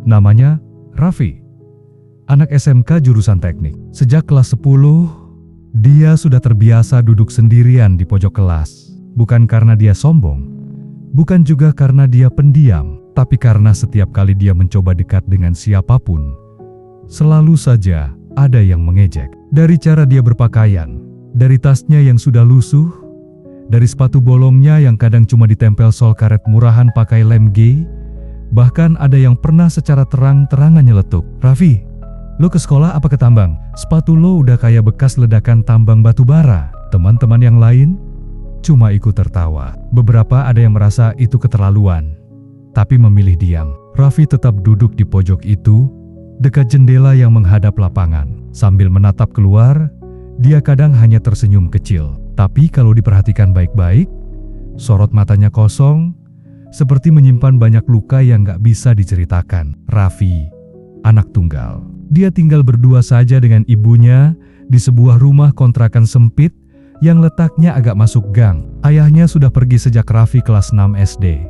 Namanya Raffi, anak SMK jurusan teknik. Sejak kelas 10, dia sudah terbiasa duduk sendirian di pojok kelas. Bukan karena dia sombong, bukan juga karena dia pendiam, tapi karena setiap kali dia mencoba dekat dengan siapapun, selalu saja ada yang mengejek. Dari cara dia berpakaian, dari tasnya yang sudah lusuh, dari sepatu bolongnya yang kadang cuma ditempel sol karet murahan pakai lem G, bahkan ada yang pernah secara terang-terangan nyeletuk, "Raffi, lo ke sekolah apa ke tambang? Sepatu lo udah kayak bekas ledakan tambang batu bara." Teman-teman yang lain cuma ikut tertawa. Beberapa ada yang merasa itu keterlaluan, tapi memilih diam. Raffi tetap duduk di pojok itu, dekat jendela yang menghadap lapangan. Sambil menatap keluar, dia kadang hanya tersenyum kecil. Tapi kalau diperhatikan baik-baik, sorot matanya kosong, seperti menyimpan banyak luka yang gak bisa diceritakan. Raffi, anak tunggal. Dia tinggal berdua saja dengan ibunya di sebuah rumah kontrakan sempit yang letaknya agak masuk gang. Ayahnya sudah pergi sejak Raffi kelas 6 SD.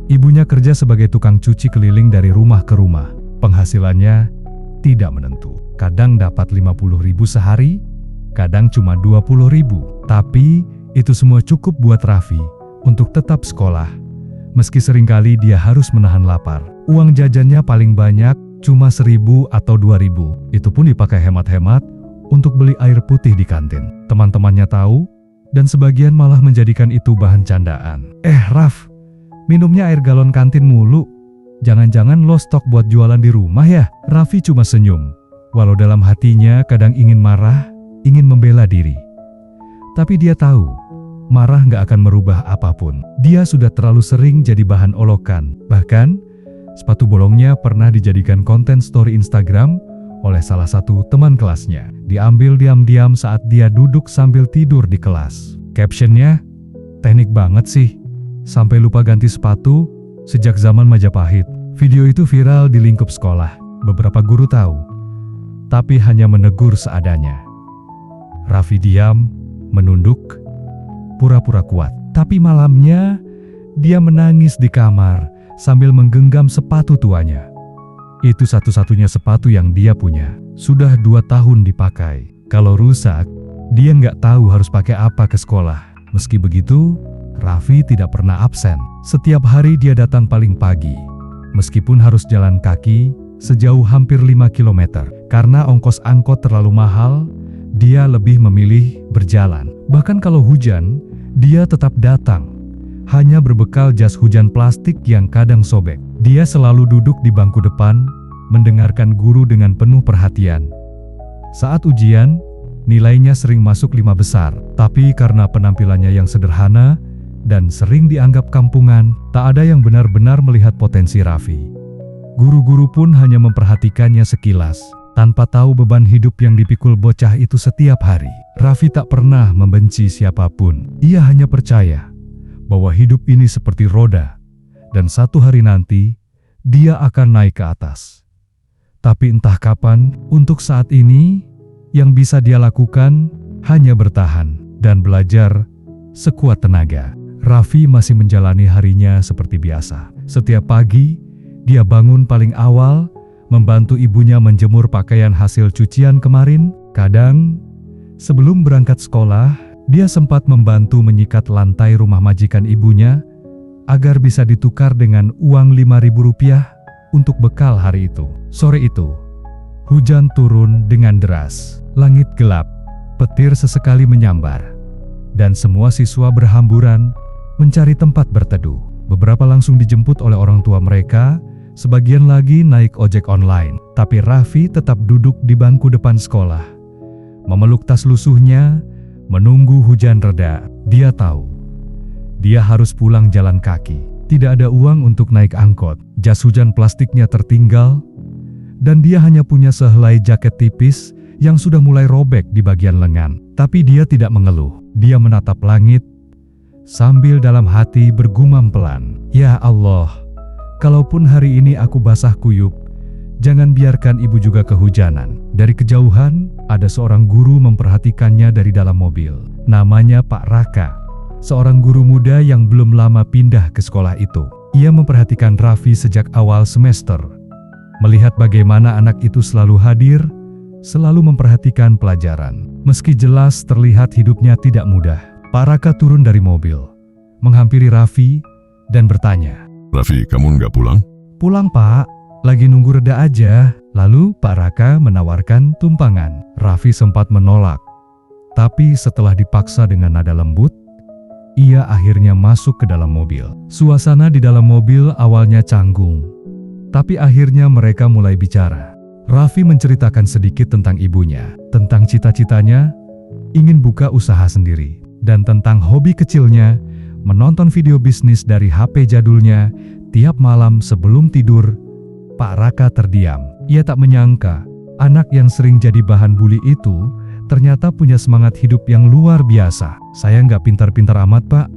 Ibunya kerja sebagai tukang cuci keliling dari rumah ke rumah. Penghasilannya tidak menentu. Kadang dapat 50.000 sehari, kadang cuma 20.000. Tapi itu semua cukup buat Raffi untuk tetap sekolah. Meski seringkali dia harus menahan lapar. Uang jajannya paling banyak cuma 1.000 atau 2.000. Itu pun dipakai hemat-hemat untuk beli air putih di kantin. Teman-temannya tahu, dan sebagian malah menjadikan itu bahan candaan. Raf, minumnya air galon kantin mulu. Jangan-jangan lo stok buat jualan di rumah ya?" Raffi cuma senyum, walau dalam hatinya kadang ingin marah, ingin membela diri. Tapi dia tahu, marah gak akan merubah apapun. Dia sudah terlalu sering jadi bahan olokan. Bahkan, sepatu bolongnya pernah dijadikan konten story Instagram oleh salah satu teman kelasnya. Diambil diam-diam saat dia duduk sambil tidur di kelas. Captionnya, "Teknik banget sih, sampai lupa ganti sepatu sejak zaman Majapahit." Video itu viral di lingkup sekolah. Beberapa guru tahu, tapi hanya menegur seadanya. Raffi diam, menunduk, pura-pura kuat. Tapi malamnya, dia menangis di kamar sambil menggenggam sepatu tuanya. Itu satu-satunya sepatu yang dia punya. Sudah 2 tahun dipakai. Kalau rusak, dia nggak tahu harus pakai apa ke sekolah. Meski begitu, Raffi tidak pernah absen. Setiap hari dia datang paling pagi. Meskipun harus jalan kaki sejauh hampir 5 km. Karena ongkos angkot terlalu mahal, dia lebih memilih berjalan. Bahkan kalau hujan, dia tetap datang. Hanya berbekal jas hujan plastik yang kadang sobek. Dia selalu duduk di bangku depan, mendengarkan guru dengan penuh perhatian. Saat ujian, nilainya sering masuk 5 besar. Tapi karena penampilannya yang sederhana dan sering dianggap kampungan, tak ada yang benar-benar melihat potensi Raffi. Guru-guru pun hanya memperhatikannya sekilas, tanpa tahu beban hidup yang dipikul bocah itu setiap hari. Raffi tak pernah membenci siapapun. Ia hanya percaya bahwa hidup ini seperti roda, dan satu hari nanti, dia akan naik ke atas. Tapi entah kapan, untuk saat ini, yang bisa dia lakukan hanya bertahan dan belajar sekuat tenaga. Raffi masih menjalani harinya seperti biasa. Setiap pagi, dia bangun paling awal, membantu ibunya menjemur pakaian hasil cucian kemarin. Kadang, sebelum berangkat sekolah, dia sempat membantu menyikat lantai rumah majikan ibunya agar bisa ditukar dengan uang 5.000 rupiah untuk bekal hari itu. Sore itu, hujan turun dengan deras. Langit gelap, petir sesekali menyambar, dan semua siswa berhamburan mencari tempat berteduh. Beberapa langsung dijemput oleh orang tua mereka, sebagian lagi naik ojek online. Tapi Raffi tetap duduk di bangku depan sekolah, memeluk tas lusuhnya, menunggu hujan reda. Dia tahu, dia harus pulang jalan kaki. Tidak ada uang untuk naik angkot, jas hujan plastiknya tertinggal, dan dia hanya punya sehelai jaket tipis yang sudah mulai robek di bagian lengan. Tapi dia tidak mengeluh. Dia menatap langit, sambil dalam hati bergumam pelan, "Ya Allah, kalaupun hari ini aku basah kuyup, jangan biarkan ibu juga kehujanan." Dari kejauhan, ada seorang guru memperhatikannya dari dalam mobil. Namanya Pak Raka, seorang guru muda yang belum lama pindah ke sekolah itu. Ia memperhatikan Raffi sejak awal semester. Melihat bagaimana anak itu selalu hadir, selalu memperhatikan pelajaran. Meski jelas terlihat hidupnya tidak mudah, Pak Raka turun dari mobil, menghampiri Raffi dan bertanya, Raffi, kamu nggak pulang? "Pulang, Pak. Lagi nunggu reda aja." Lalu Pak Raka menawarkan tumpangan. Raffi sempat menolak, tapi setelah dipaksa dengan nada lembut, ia akhirnya masuk ke dalam mobil. Suasana di dalam mobil awalnya canggung, tapi akhirnya mereka mulai bicara. Raffi menceritakan sedikit tentang ibunya, tentang cita-citanya, ingin buka usaha sendiri, dan tentang hobi kecilnya, menonton video bisnis dari HP jadulnya tiap malam sebelum tidur. Pak Raka terdiam. Ia tak menyangka, anak yang sering jadi bahan bully itu ternyata punya semangat hidup yang luar biasa. "Saya nggak pintar-pintar amat, Pak.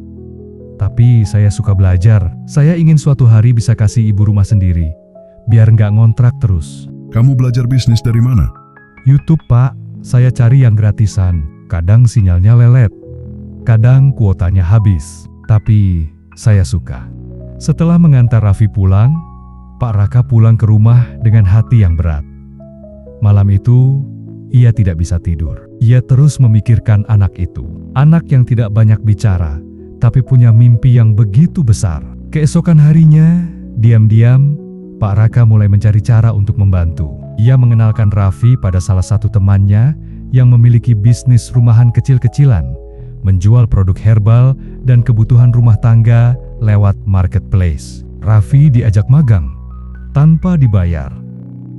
Tapi saya suka belajar. Saya ingin suatu hari bisa kasih ibu rumah sendiri, biar nggak ngontrak terus." Kamu belajar bisnis dari mana? "YouTube, Pak. Saya cari yang gratisan. Kadang sinyalnya lelet, kadang kuotanya habis. Tapi saya suka." Setelah mengantar Raffi pulang, Pak Raka pulang ke rumah dengan hati yang berat. Malam itu, ia tidak bisa tidur. Ia terus memikirkan anak itu. Anak yang tidak banyak bicara, tapi punya mimpi yang begitu besar. Keesokan harinya, diam-diam, Pak Raka mulai mencari cara untuk membantu. Ia mengenalkan Raffi pada salah satu temannya yang memiliki bisnis rumahan kecil-kecilan, menjual produk herbal dan kebutuhan rumah tangga lewat marketplace. Raffi diajak magang tanpa dibayar,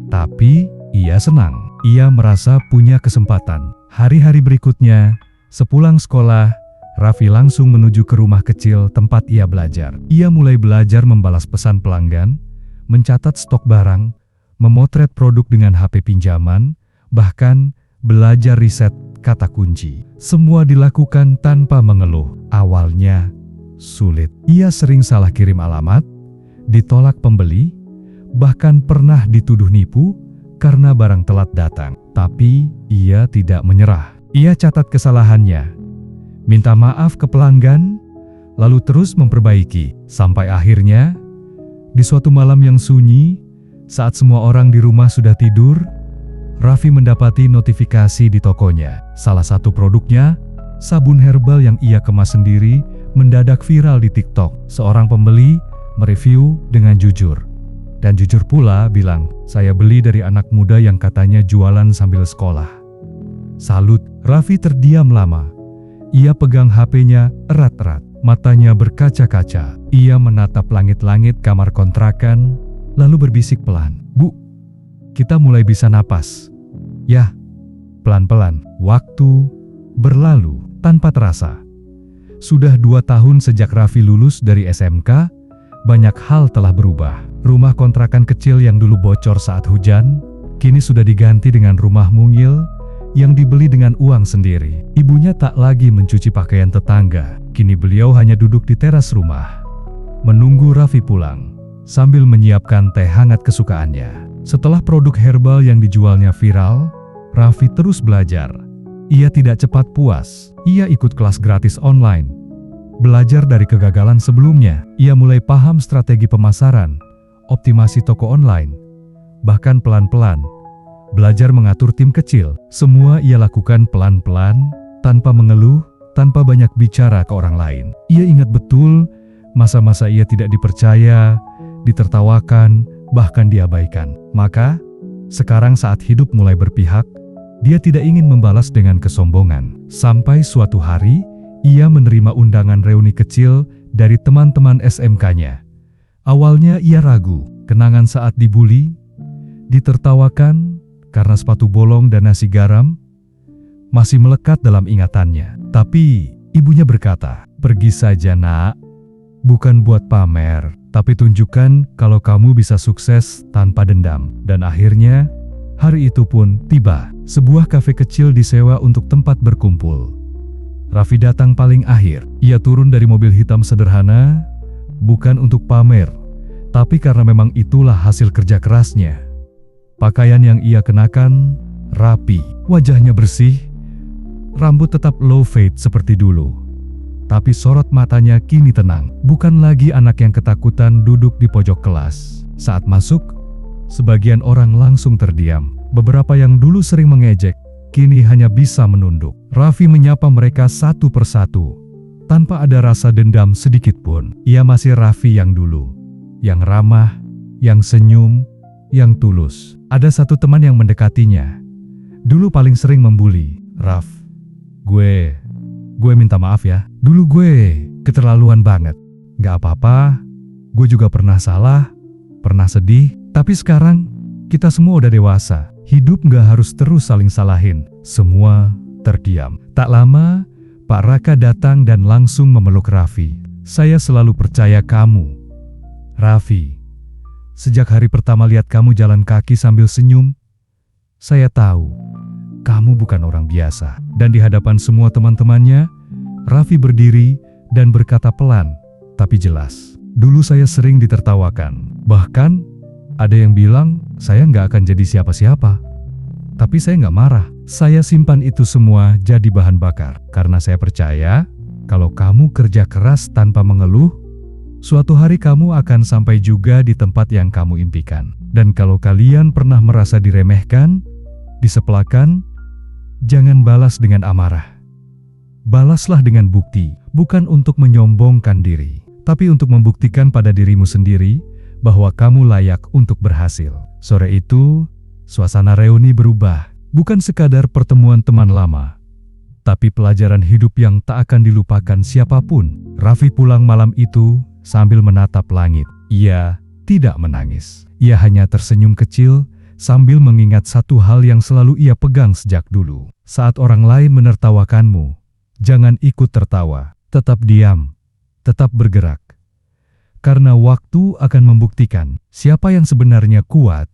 tapi ia senang. Ia merasa punya kesempatan. Hari-hari berikutnya, sepulang sekolah, Raffi langsung menuju ke rumah kecil tempat ia belajar. Ia mulai belajar membalas pesan pelanggan, mencatat stok barang, memotret produk dengan HP pinjaman, bahkan belajar riset kata kunci. Semua dilakukan tanpa mengeluh. Awalnya sulit. Ia sering salah kirim alamat, ditolak pembeli, bahkan pernah dituduh nipu karena barang telat datang. Tapi ia tidak menyerah. Ia catat kesalahannya, minta maaf ke pelanggan, lalu terus memperbaiki. Sampai akhirnya, di suatu malam yang sunyi, saat semua orang di rumah sudah tidur, Raffi mendapati notifikasi di tokonya. Salah satu produknya, sabun herbal yang ia kemas sendiri, mendadak viral di TikTok. Seorang pembeli mereview dengan jujur. Dan jujur pula bilang, "Saya beli dari anak muda yang katanya jualan sambil sekolah." Salut, Raffi terdiam lama. Ia pegang HP-nya erat-erat, matanya berkaca-kaca. Ia menatap langit-langit kamar kontrakan, lalu berbisik pelan, "Bu, kita mulai bisa napas." Yah, pelan-pelan, waktu berlalu tanpa terasa. Sudah 2 tahun sejak Raffi lulus dari SMK, banyak hal telah berubah. Rumah kontrakan kecil yang dulu bocor saat hujan, kini sudah diganti dengan rumah mungil yang dibeli dengan uang sendiri. Ibunya tak lagi mencuci pakaian tetangga. Kini beliau hanya duduk di teras rumah, menunggu Raffi pulang, sambil menyiapkan teh hangat kesukaannya. Setelah produk herbal yang dijualnya viral, Raffi terus belajar. Ia tidak cepat puas. Ia ikut kelas gratis online. Belajar dari kegagalan sebelumnya, ia mulai paham strategi pemasaran, optimasi toko online, bahkan pelan-pelan belajar mengatur tim kecil. Semua ia lakukan pelan-pelan, tanpa mengeluh, tanpa banyak bicara ke orang lain. Ia ingat betul masa-masa ia tidak dipercaya, ditertawakan, bahkan diabaikan. Maka, sekarang saat hidup mulai berpihak, dia tidak ingin membalas dengan kesombongan. Sampai suatu hari, ia menerima undangan reuni kecil dari teman-teman SMK-nya. Awalnya ia ragu, kenangan saat dibully, ditertawakan karena sepatu bolong dan nasi garam, masih melekat dalam ingatannya. Tapi ibunya berkata, "Pergi saja, Nak. Bukan buat pamer, tapi tunjukkan kalau kamu bisa sukses tanpa dendam." Dan akhirnya, hari itu pun tiba. Sebuah kafe kecil disewa untuk tempat berkumpul. Raffi datang paling akhir. Ia turun dari mobil hitam sederhana, bukan untuk pamer, tapi karena memang itulah hasil kerja kerasnya. Pakaian yang ia kenakan rapi, wajahnya bersih, rambut tetap low fade seperti dulu. Tapi sorot matanya kini tenang, bukan lagi anak yang ketakutan duduk di pojok kelas. Saat masuk, Sebagian orang langsung terdiam. Beberapa yang dulu sering mengejek, kini hanya bisa menunduk. Raffi menyapa mereka satu persatu, tanpa ada rasa dendam sedikit pun. Ia masih Raffi yang dulu, yang ramah, yang senyum, yang tulus. Ada satu teman yang mendekatinya. Dulu paling sering membuli. Raff, gue minta maaf ya. Dulu gue keterlaluan banget. Gak apa-apa, gue juga pernah salah, pernah sedih. Tapi sekarang, kita semua udah dewasa. Hidup gak harus terus saling salahin. Semua terdiam. Tak lama, Pak Raka datang dan langsung memeluk Raffi. Saya selalu percaya kamu, Raffi. Sejak hari pertama lihat kamu jalan kaki sambil senyum, saya tahu kamu bukan orang biasa. Dan di hadapan semua teman-temannya, Raffi berdiri dan berkata pelan, tapi jelas. Dulu saya sering ditertawakan. Bahkan, ada yang bilang saya nggak akan jadi siapa-siapa. Tapi saya nggak marah. Saya simpan itu semua jadi bahan bakar. Karena saya percaya, kalau kamu kerja keras tanpa mengeluh, suatu hari kamu akan sampai juga di tempat yang kamu impikan. Dan kalau kalian pernah merasa diremehkan, disepelekan, jangan balas dengan amarah. Balaslah dengan bukti, bukan untuk menyombongkan diri, tapi untuk membuktikan pada dirimu sendiri bahwa kamu layak untuk berhasil. Sore itu, suasana reuni berubah, bukan sekadar pertemuan teman lama, tapi pelajaran hidup yang tak akan dilupakan siapapun. Raffi pulang malam itu sambil menatap langit. Ia tidak menangis. Ia hanya tersenyum kecil sambil mengingat satu hal yang selalu ia pegang sejak dulu. Saat orang lain menertawakanmu, jangan ikut tertawa. Tetap diam, tetap bergerak. Karena waktu akan membuktikan siapa yang sebenarnya kuat